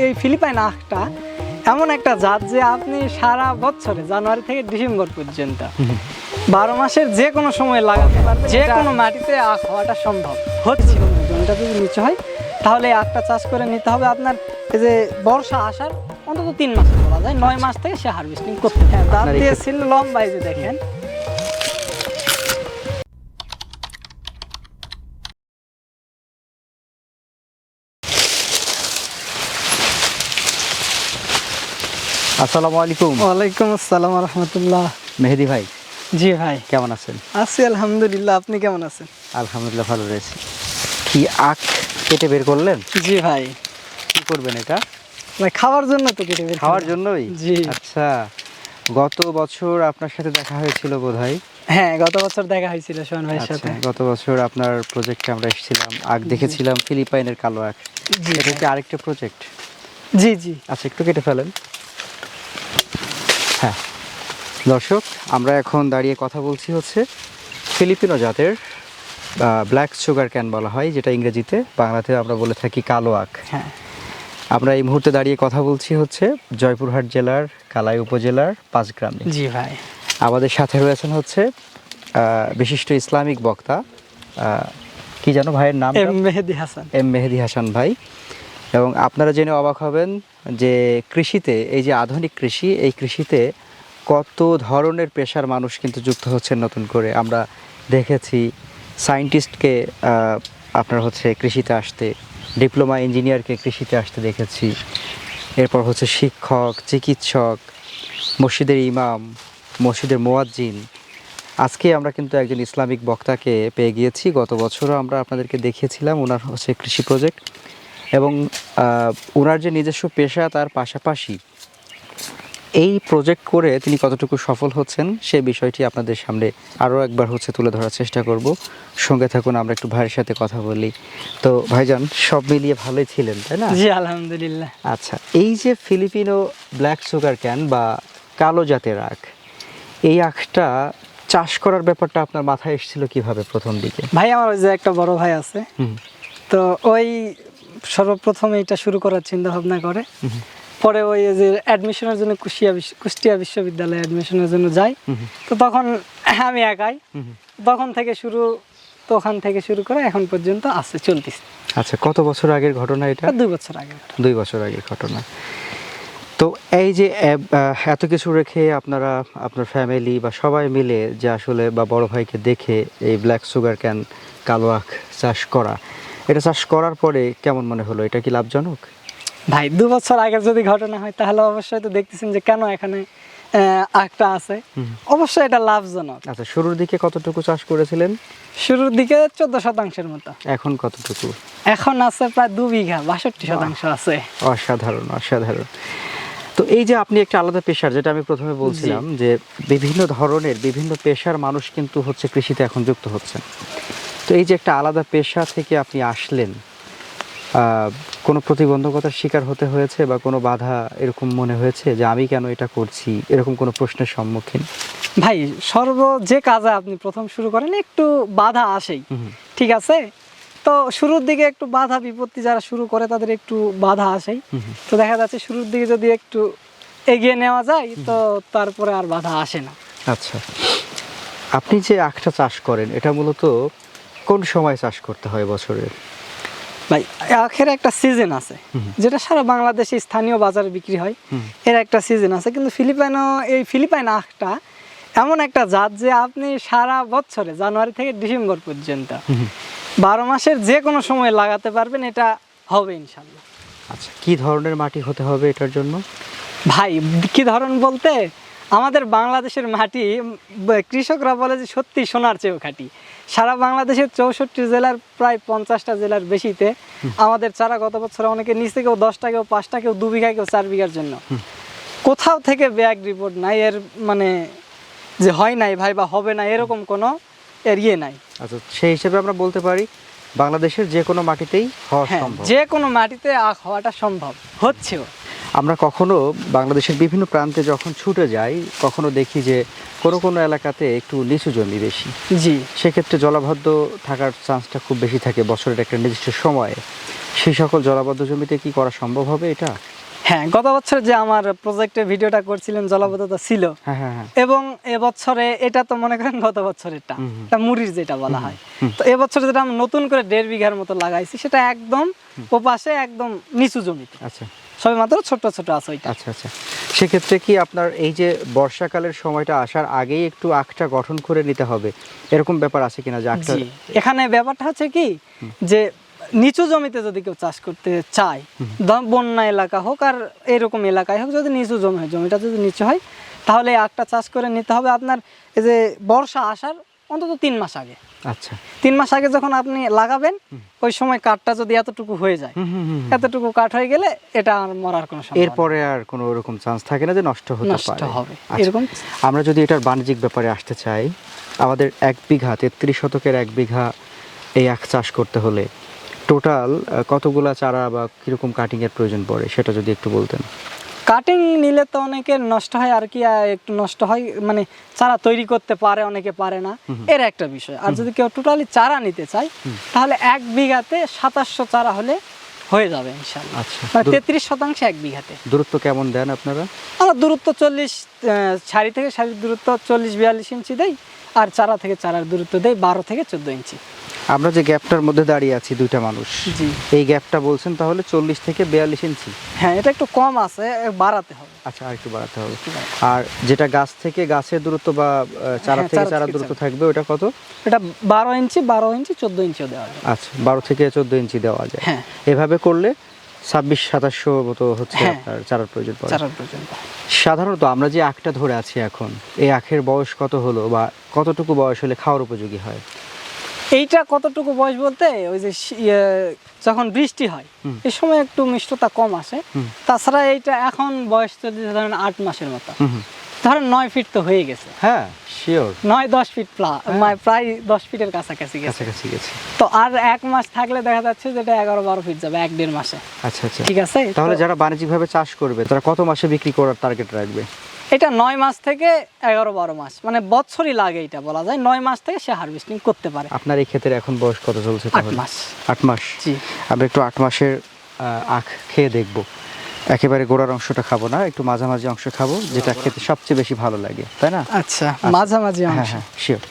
এই ফিলিপাইন আখটা এমন একটা জাত যে আপনি সারা বছরে জানুয়ারি থেকে ডিসেম্বর পর্যন্ত 12 মাসের যে কোনো সময় লাগাতে পারবেন, যে কোনো মাটিতে আখ হওয়াটা সম্ভব হচ্ছে। জমিটা যদি নিচু হয় তাহলে এই আখটা চাষ করে নিতে হবে আপনার এই যে বর্ষা আসার অন্তত 3 মাস বলা যায়, 9 মাস থেকে সে হারভেস্টিং করতে হয়। দাঁত দিয়েছিল লম্বাই যে দেখেন। আসসালামু আলাইকুম। ওয়ালাইকুম আসসালাম ওয়া রাহমাতুল্লাহ। মেহেদি ভাই, জি ভাই, কেমন আছেন? আছি আলহামদুলিল্লাহ, আপনি কেমন আছেন? আলহামদুলিল্লাহ ভালো রয়েছি। কি আখ কেটে বের করলেন? জি ভাই। কি করবেন এটা? ভাই খাওয়ার জন্য তো কেটে বের খাওয়ার করলাম। জন্যই? জি। আচ্ছা, গত বছর আপনার সাথে দেখা হয়েছিল বোধহয়। হ্যাঁ, গত বছর দেখা হয়েছিল সোহান ভাইয়ের আচ্ছা, সাথে। গত বছর আপনার প্রজেক্টে আমরা এসেছিলাম, আখ দেখেছিলাম ফিলিপাইনের কালো আখ। জি এটা কি আরেকটা প্রজেক্ট? জি জি। আচ্ছা, একটু কেটে ফেলেন। হ্যাঁ দর্শক, আমরা এখন দাঁড়িয়ে কথা বলছি হচ্ছে ফিলিপিনো জাতের ব্ল্যাক সুগার ক্যান বলা হয়, যেটা ইংরেজিতে, বাংলাতে আমরা বলে থাকি কালো আখ। হ্যাঁ, আমরা এই মুহূর্তে দাঁড়িয়ে কথা বলছি হচ্ছে জয়পুরহাট জেলার কালাই উপজেলার 5 গ্রামে। জি ভাই। আমাদের সাথে রয়েছেন হচ্ছে বিশিষ্ট ইসলামিক বক্তা, কি জানো ভাইয়ের নাম? এম মেহেদি হাসান। এম মেহেদি হাসান ভাই। এবং আপনারা জেনে অবাক হবেন যে কৃষিতে, এই যে আধুনিক কৃষি, এই কৃষিতে কত ধরনের পেশার মানুষ কিন্তু যুক্ত হচ্ছেন নতুন করে। আমরা দেখেছি সায়েন্টিস্টকে আপনার হচ্ছে কৃষিতে আসতে, ডিপ্লোমা ইঞ্জিনিয়ারকে কৃষিতে আসতে দেখেছি, এরপর হচ্ছে শিক্ষক, চিকিৎসক, মসজিদের ইমাম, মসজিদের মুয়াজ্জিন। আজকে আমরা কিন্তু একজন ইসলামিক বক্তাকে পেয়ে গিয়েছি। গত বছরও আমরা আপনাদেরকে দেখিয়েছিলাম ওনার হচ্ছে কৃষি প্রজেক্ট, এবং ওনার যে নিজস্ব পেশা তার পাশাপাশি এই প্রজেক্ট করে তিনি কতটুকু সফল হচ্ছেন সে বিষয়টি আপনাদের সামনে আরও একবার হচ্ছে তুলে ধরার চেষ্টা করব। সঙ্গে থাকুন, আমরা একটু ভাইয়ের সাথে কথা বলি। তো ভাইজান, সব মিলিয়ে ভালোই ছিলেন, তাই না? জি আলহামদুলিল্লাহ। আচ্ছা, এই যে ফিলিপিনো ব্ল্যাক সুগার ক্যান বা কালো জাতের আখ, এই আখটা চাষ করার ব্যাপারটা আপনার মাথায় এসেছিল কিভাবে প্রথম দিকে? ভাই, আমার ওই যে একটা বড় ভাই আছে, তো ওই সর্বপ্রথম এটা শুরু করার চিন্তা ভাবনা করে। পরে ওই যে অ্যাডমিশনের জন্য কুষ্টিয়া বিশ্ববিদ্যালয়ে অ্যাডমিশনের জন্য যাই, তো তখন আমি একাই, তখন থেকে শুরু, তো ওখান থেকে শুরু করে এখন পর্যন্ত আছে, চলতেছে। আচ্ছা, কত বছর আগের ঘটনা এটা? 2 বছর আগে। 2 বছর আগের ঘটনা। তো এই যে এত কিছু রেখে আপনারা, আপনার ফ্যামিলি বা সবাই মিলে যে আসলে, বা বড় ভাইকে দেখে এই ব্ল্যাক সুগার ক্যান কালো আখ চাষ করা, এটা চাষ করার পরে কেমন মনে হলো? এটা কি লাভজনক? ভাই 2 বছর আগের যদি ঘটনা হয় তাহলে অবশ্যই তো দেখতেছেন যে কেন এখানে আখটা আছে, অবশ্যই এটা লাভজনক। আচ্ছা, শুরুর দিকে কতটুকু চাষ করেছিলেন? শুরুর দিকে 14% মতো। এখন কতটুকু? এখন আছে প্রায় 2 বিঘা, 62% আছে। অসাধারণ, অসাধারণ। তো এই যে আপনি একটা আলাদা পেশার, যেটা আমি প্রথমে বলছিলাম যে বিভিন্ন ধরনের বিভিন্ন পেশার মানুষ কিন্তু হচ্ছে কৃষিতে এখন যুক্ত হচ্ছেন। তো এই যে একটা আলাদা পেশা থেকে আপনি আসলেন, কোনো প্রতিবন্ধকতার শিকার হতে হয়েছে বা কোনো বাধা এরকম মনে হয়েছে যে আমি কেন এটা করছি, এরকম কোনো প্রশ্নের সম্মুখীন? ভাই, যে কাজে আপনি প্রথম শুরু করেন একটু বাধা আসেই, ঠিক আছে? তো শুরুর দিকে একটু বাধা বিপত্তি যারা শুরু করে তাদের একটু বাধা আসেই। তো দেখা যাচ্ছে শুরুর দিকে যদি একটু এগিয়ে নেওয়া যায় তো তারপরে আর বাধা আসে না। আচ্ছা, আপনি যে আখটা চাষ করেন এটা মূলত কোন সময় চাষ করতে হয় বছরের? ভাই, আখের একটা সিজন আছে যেটা সারা বাংলাদেশে স্থানীয় বাজারে বিক্রি হয়, এর একটা সিজন আছে। কিন্তু এই ফিলিপাইন আখটা এমন একটা জাত যে আপনি সারা বছরে জানুয়ারি থেকে ডিসেম্বর পর্যন্ত 12 মাসের যে কোনো সময় লাগাতে পারবেন, এটা হবে ইনশাল্লাহ। আচ্ছা, কি ধরনের মাটি হতে হবে এটার জন্য? ভাই, কি ধরন বলতে, আমাদের বাংলাদেশের মাটি কৃষকরা বলে যে সত্যি সোনার চেয়েও খাঁটি। সারা বাংলাদেশের 64 জেলার প্রায় 50টা জেলার বেশিতে আমাদের চারা গত বছর অনেকে নিচে, কেউ 10টা, কেউ 5টা, কেউ 2 বিঘা, কেউ 4 বিঘার জন্য। কোথাও থেকে ব্যাগ রিপোর্ট নাই এর, মানে যে হয় নাই ভাই বা হবে না এরকম কোনো এরিয়ে নাই। আচ্ছা, সেই হিসেবে আমরা বলতে পারি বাংলাদেশের যে কোনো মাটিতেই হওয়া সম্ভব। যে কোনো মাটিতে আখ হওয়াটা সম্ভব, হচ্ছেও। আমরা কখনো বাংলাদেশের বিভিন্ন প্রান্তে যখন ছুটে যাই, কখনো দেখি যে কোনো কোনো এলাকাতে একটু নিচু জমি বেশি, জি সেক্ষেত্রে জলাবদ্ধ থাকার চান্সটা খুব বেশি থাকে বছরের একটা নির্দিষ্ট সময়ে। সেই সকল জলাবদ্ধ জমিতে কি করা সম্ভব হবে এটা? হ্যাঁ, গত বছর যে আমার প্রজেক্টে ভিডিওটা করছিলেন জলাবদ্ধতা ছিল, হ্যাঁ হ্যাঁ হ্যাঁ। এবং এবছরে এটা তো মনে করেন গত বছরেরটা, এটা মুড়ির যেটা বলা হয়। তো এবছর যেটা আমরা নতুন করে 1.5 বিঘার মতো লাগাইছি, সেটা একদম ওপাশে একদম নিচু জমিতে, আচ্ছা সবে মাত্র ছোট ছোট আছে ওইটা। আচ্ছা আচ্ছা। সেক্ষেত্রে কি আপনার এই যে বর্ষাকালের সময়টা আসার আগেই একটু আখটা গঠন করে নিতে হবে, এরকম ব্যাপার আছে কিনা যে আখটা? জি, এখানে ব্যাপারটা হচ্ছে কি যে নিচু জমিতে যদি কেউ চাষ করতে চায়, বন্যা এলাকা হোক আর এরকম এলাকায় হোক, যদি নিচু জমি হয়, জমিটা যদি নিচু হয়, তাহলে এই আখটা চাষ করে নিতে হবে আপনার এই যে বর্ষা আসার অন্তত 3 মাস আগে। আচ্ছা 3 মাস আগে যখন আপনি লাগাবেন, ওই সময় কাঠটা যদি এতটুকু হয়ে যায়, এতটুকু কাঠ হয়ে গেলে এটা আর মরার কোনো সম্ভাবনা নেই। এরপরে আর কোনো ওরকম চান্স থাকে না যে নষ্ট হতে নষ্ট পারে? হবে আচ্ছা। এরকম। আমরা যদি এটার বাণিজ্যিক ব্যাপারে আসতে চাই, আমাদের 1 বিঘা 33 শতকের 1 বিঘা এই আখ চাষ করতে হলে টোটাল কতগুলা চারা বা কিরকম কাটিং এর প্রয়োজন পড়ে সেটা যদি একটু বলতেন। কাটিং নিলে তো অনেকের নষ্ট হয় আর কি, একটু নষ্ট হয়, মানে চারা তৈরি করতে পারে অনেকে পারে না, এর একটা বিষয়। আর যদি কেউ টোটালি চারা নিতে চায়, তাহলে 1 বিঘাতে 2700 চারা হলে হয়ে যাবে ইনশাআল্লাহ। আচ্ছা, মানে 33% 1 বিঘাতে। দূরত্ব কেমন দেন আপনারা? আমরা দূরত্ব 40, সারি থেকে সারির দূরত্ব 40-42 ইঞ্চি দেই, আর চারা থেকে চারার দূরত্ব দেই 12 থেকে 14 ইঞ্চি। আমরা যে গ্যাপটার মধ্যে দাঁড়িয়ে আছি দুইটা মানুষ, জি এই গ্যাপটা বলছেন তাহলে 40 থেকে 42 ইঞ্চি? হ্যাঁ, এটা একটু কম আছে, বাড়াতে হবে। আচ্ছা, আর একটু বাড়াতে হবে। আর যেটা গাছ থেকে গাছের দূরত্ব বা চারা থেকে চারা দূরত্ব থাকবে ওটা কত? এটা 12 ইঞ্চি, 14 ইঞ্চিও দেওয়া যায়। আচ্ছা, 12 থেকে 14 ইঞ্চি দেওয়া যায়। হ্যাঁ, এভাবে করলে 26-2700 মতো হচ্ছে হ্যাঁ, আপনার চারার প্রয়োজন পড়ে। চারার প্রয়োজন পড়ে। সাধারণত আমরা যে আখটা ধরে আছি এখন, এই আখের বয়স কত হলো বা কতটুকু বয়স হলে খাওয়ার উপযোগী হয়? এইটা কতটুকু বয়স বলতে, ওই যে যখন বৃষ্টি হয় এই সময় একটু মিষ্টতা কম আসে। তাছাড়া এইটা এখন বয়স চলছে ধরেন 8 মাসের মতো, ধরেন 9 ফিট তো হয়ে গেছে। হ্যাঁ শিওর, 9-10 ফিট প্রায় 10 ফিটের কাছাকাছি গেছে। তো আর 1 মাস থাকলে দেখা যাচ্ছে যেটা 11-12 ফিট যাবে 1-1.5 মাসে। আচ্ছা আচ্ছা, ঠিক আছে। তাহলে যারা বাণিজ্যিকভাবে চাষ করবে তারা কত মাসে বিক্রি করার টার্গেট রাখবে? এটা 9 মাস থেকে 11-12 মাস, মানে বছরই লাগে এটা বলা যায়। 9 মাস থেকে সে হারভেস্টিং করতে পারে। আপনার এই ক্ষেত্রে এখন বয়স কত চলছে? 8 মাস। 8 মাস। জি, আমরা একটু 8 মাসের আখ খেয়ে দেখব। একেবারে গোড়ার অংশটা খাবো না, একটু মাঝামাঝি অংশ খাবো, যেটা খেতে সবচেয়ে বেশি ভালো লাগে, তাই না? আচ্ছা, মাঝামাঝি হ্যাঁ অংশ। হ্যাঁ শিওর।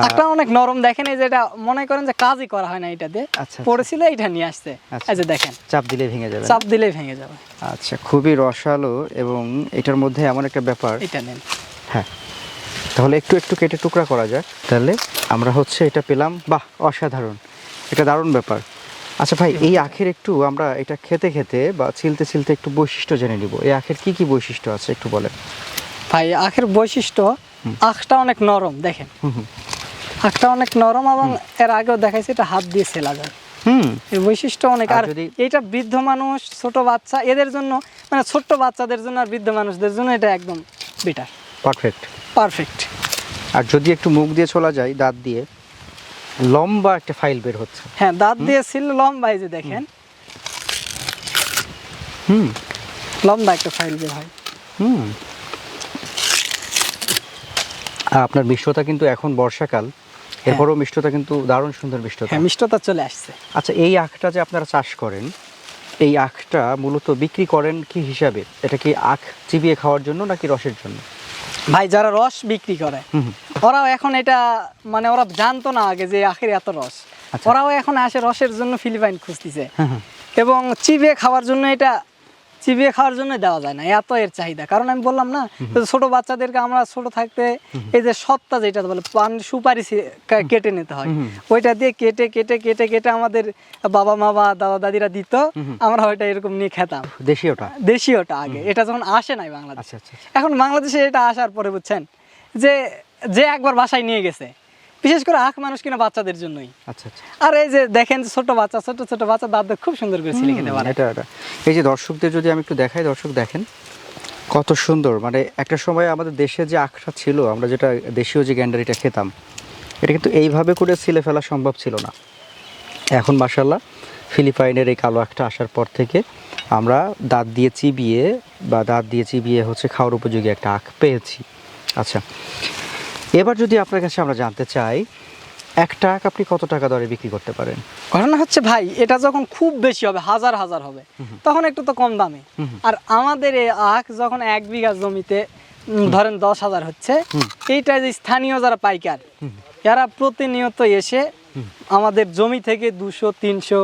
একটা অনেক নরম, দেখেন এই যে এটা মনে করেন যে কাজই করা হয় না, এটা দিয়ে আচ্ছা পড়েছিল, এটা নিয়ে আসছে। আচ্ছা। এই যে দেখেন, চাপ দিলে ভেঙে যাবে? চাপ দিলেই ভেঙে যাবে। আচ্ছা, খুবই রসালো এবং এটার মধ্যে এমন একটা ব্যাপার। এটা নেন। হ্যাঁ, তাহলে একটু একটু কেটে টুকরা করা যাক, তাহলে আমরা হচ্ছে এটা পেলাম। বাহ, অসাধারণ, এটা দারুণ ব্যাপার। আচ্ছা ভাই, এই আখের একটু আমরা এটা খেতে খেতে বা ছিলতে ছিলতে একটু বৈশিষ্ট্য জেনে নিব। এই আখের কি কি বৈশিষ্ট্য আছে একটু বলেন। ভাই, আখের বৈশিষ্ট্য, আখটা অনেক নরম, দেখেন আখটা অনেক নরম, এবং এর আগেও দেখাইছি এটা হাত দিয়ে ছেলা যায়। এই বৈশিষ্ট্য অনেক। আর এটা বৃদ্ধ মানুষ, ছোট বাচ্চা, এদের জন্য, মানে ছোট্ট বাচ্চাদের জন্য আর বৃদ্ধ মানুষদের জন্য এটা একদম বেটার, পারফেক্ট। আর যদি একটু মুখ দিয়ে ছোলা যায়, দাঁত দিয়ে, লম্বা একটা ফাইল বের হচ্ছে। হ্যাঁ, দাঁত দিয়ে ছিল লম্বা, এই যে দেখেন লম্বা একটা ফাইল বের হয়। আপনার মিষ্টতা কিন্তু এখন বর্ষাকাল, এরপরও মিষ্টতা কিন্তু দারুণ সুন্দর মিষ্টতা। হ্যাঁ, মিষ্টতা চলে আসছে। আচ্ছা, এই আখটা যে আপনারা চাষ করেন, এই আখটা মূলত বিক্রি করেন কি হিসাবে? এটা কি আখ চিবিয়ে খাওয়ার জন্য নাকি রসের জন্য? ভাই, যারা রস বিক্রি করে ওরাও এখন এটা, মানে ওরা জানতো না আগে যে আখের এত রস, ওরাও এখন আসে রসের জন্য ফিলিপাইন খুঁজতেছে, এবং চিবিয়ে খাওয়ার জন্য এটা চিবিয়ে খাওয়ার জন্য দেওয়া যায় না, এত এর চাহিদা। কারণ আমি বললাম না, ছোট বাচ্চাদেরকে আমরা ছোট থাকতে এই যে সত্তা যেটা বলে পান সুপারি কেটে নিতে হয়, ওইটা দিয়ে কেটে কেটে কেটে কেটে আমাদের বাবা মা বা দাদা দাদিরা দিত, আমরা ওইটা এরকম নিয়ে খেতাম। দেশীয়টা আগে, এটা যখন আসে নাই বাংলাদেশ। এখন বাংলাদেশে এটা আসার পরে বুঝছেন যে যে একবার বাসায় নিয়ে গেছে, বিশেষ করে আখ মানুষ কিনা বাচ্চাদের জন্যই। আর এই যে দেখেন ছোট বাচ্চা, ছোট ছোট বাচ্চা দাঁত খুব সুন্দর করে ছিলে খেতে পারে। এই যে দর্শকদের যদি আমি একটু দেখাই, দর্শক দেখেন কত সুন্দর। মানে একটা সময় আমাদের দেশে যে আখটা ছিল, আমরা যেটা দেশীয় যে গ্যান্ডারিটা খেতাম, এটা কিন্তু এইভাবে করে ছিলে ফেলা সম্ভব ছিল না। এখন মাশাআল্লাহ ফিলিপাইনের এই কালো আখটা আসার পর থেকে আমরা দাঁত দিয়ে চিবিয়ে হচ্ছে খাওয়ার উপযোগী একটা আখ পেয়েছি। আচ্ছা, এবার যদি আপনার কাছে আমরা জানতে চাই, একটা আখ আপনি কত টাকা দরে বিক্রি করতে পারেন? ঘটনা হচ্ছে ভাই, এটা যখন খুব বেশি হবে, হাজার হাজার হবে, তখন একটু তো কম দামে। আর আমাদের এই আখ যখন 1 বিঘা জমিতে ধরেন 10,000 হচ্ছে, এইটা যে স্থানীয় যারা পাইকার, এরা প্রতিনিয়ত এসে আমাদের জমি থেকে 200-300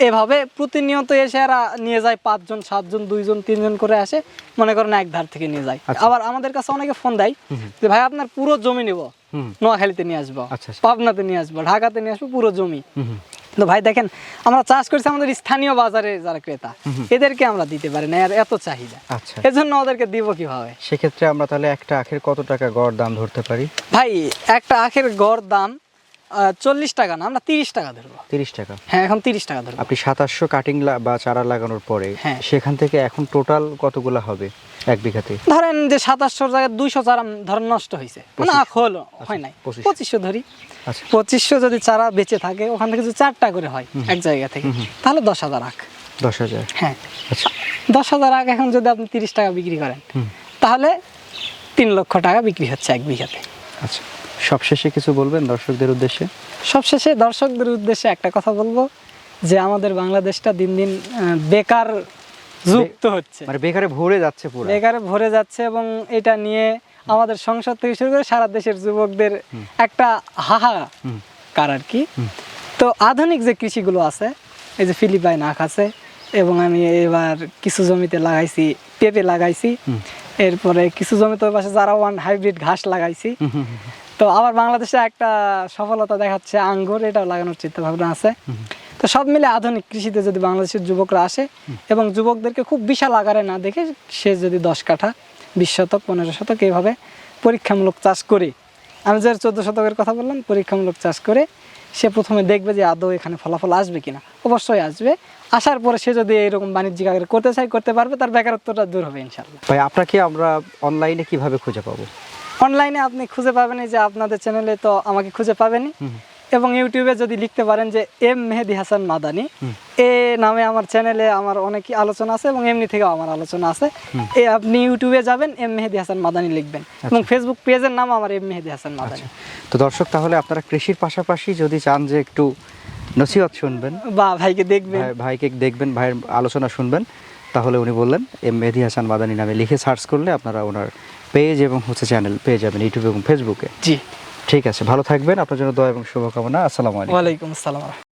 এভাবে প্রতিনিয়ত এসে এরা নিয়ে যায়, 5 জন 7 জন 2 জন 3 জন করে আসে, মনে করেন এক ধার থেকে নিয়ে যায়। আবার আমাদের কাছে অনেকে ফোন দেয় যে ভাই আপনার পুরো জমি নেব, নোয়াখালীতে নিয়ে আসবো, পাবনাতে নিয়ে আসবো, ঢাকাতে নিয়ে আসবো, পুরো জমি। তো ভাই দেখেন, আমরা চাষ করছি আমাদের স্থানীয় বাজারে যারা ক্রেতা, এদেরকে আমরা দিতে পারি না, আর এত চাহিদা, এজন্য ওদেরকে দিব কিভাবে? সেক্ষেত্রে আমরা তাহলে একটা আখের কত টাকা গড় দাম ধরতে পারি? ভাই একটা আখের গড় দাম 40 টাকা না, আমরা 30 টাকা ধরবো। 30 টাকা? হ্যাঁ, এখন 30 টাকা ধরবো। আপনি 2700 কাটিং বা চারা লাগানোর পরে হ্যাঁ, সেখান থেকে এখন টোটাল কতগুলো হবে 1 বিঘাতে? ধরেন যে 2700 জায়গায় 200 চারা ধরেন নষ্ট হয়েছে, মানে আখ হলো হয় নাই, 2500 ধরি। আচ্ছা, 2500 যদি চারা বেঁচে থাকে, ওখান থেকে যদি 4টা করে হয় এক জায়গা থেকে, তাহলে 10,000 আখ। 10,000? হ্যাঁ। আচ্ছা, 10,000 আখ এখন যদি আপনি 30 টাকা বিক্রি করেন, তাহলে 3 লক্ষ টাকা বিক্রি হচ্ছে 1 বিঘাতে। আচ্ছা, সবশেষে কিছু বলবেন দর্শকদের উদ্দেশ্যে? সবশেষে দর্শকদের উদ্দেশ্যে একটা কথা বলবো, যে আমাদের বাংলাদেশটা দিন দিন বেকার যুক্ত হচ্ছে, মানে বেকারে ভরে যাচ্ছে, পুরো বেকারে ভরে যাচ্ছে, এবং এটা নিয়ে আমাদের সংসদ থেকে শুরু করে সারা দেশের যুবকদের একটা হাহাকার আর কি। তো আধুনিক যে কৃষিগুলো আছে, এই যে ফিলিপাইন আখ আছে, এবং আমি এবার কিছু জমিতে লাগাইছি পেঁপে লাগাইছি, এরপরে কিছু জমিতে ওই পাশে যারা 1 হাইব্রিড ঘাস লাগাইছি। তো আবার বাংলাদেশে একটা সফলতা দেখাচ্ছে আঙ্গুর, এটাও লাগানোর চিন্তা ভাবনা আছে। তো সব মিলে আধুনিক কৃষিতে যদি বাংলাদেশের যুবকরা আসে, এবং যুবকদেরকে খুব বিশাল আকারে না দেখে, সে যদি 10 কাঠা 20 শতক 15 শতক এইভাবে পরীক্ষামূলক চাষ করে, আমি যে 14 শতকের কথা বললাম, পরীক্ষামূলক চাষ করে সে প্রথমে দেখবে যে আদৌ এখানে ফলাফল আসবে কিনা। অবশ্যই আসবে, আসার পরে সে যদি এইরকম বাণিজ্যিক আকারে করতে চায়, করতে পারবে, তার বেকারত্বটা দূর হবে ইনশাআল্লাহ। ভাই, আপনাকে আমরা অনলাইনে কিভাবে খুঁজে পাবো? অনলাইনে আপনি খুঁজে পাবেন এই যে আপনাদের চ্যানেলে, তো আমাকে খুঁজে পাবেনই, এবং ইউটিউবে যদি লিখতে পারেন যে এম মেহেদী হাসান মাদানী, এ নামে আমার চ্যানেলে আমার অনেক আলোচনা আছে, এবং এমনি থেকেও আমার আলোচনা আছে। আপনি ইউটিউবে যাবেন, এম মেহেদী হাসান মাদানী লিখবেন, এবং ফেসবুক পেজের নাম আমার এম মেহেদী হাসান মাদানী। তো দর্শক, তাহলে আপনারা কৃষির পাশাপাশি যদি চান যে একটু নসিহত শুনবেন বা ভাইকে দেখবেন, ভাইয়ের আলোচনা শুনবেন, তাহলে উনি বললেন এম মেহেদী হাসান মাদানী নামে লিখে সার্চ করলে আপনারা ওনার পেজ এবং চ্যানেল পেয়ে যাবেন ইউটিউব এবং ফেসবুকে। জি, ঠিক আছে, ভালো থাকবেন, আপনার জন্য দোয়া এবং শুভকামনা। আসসালামু আলাইকুম। ওয়ালাইকুম আসসালাম।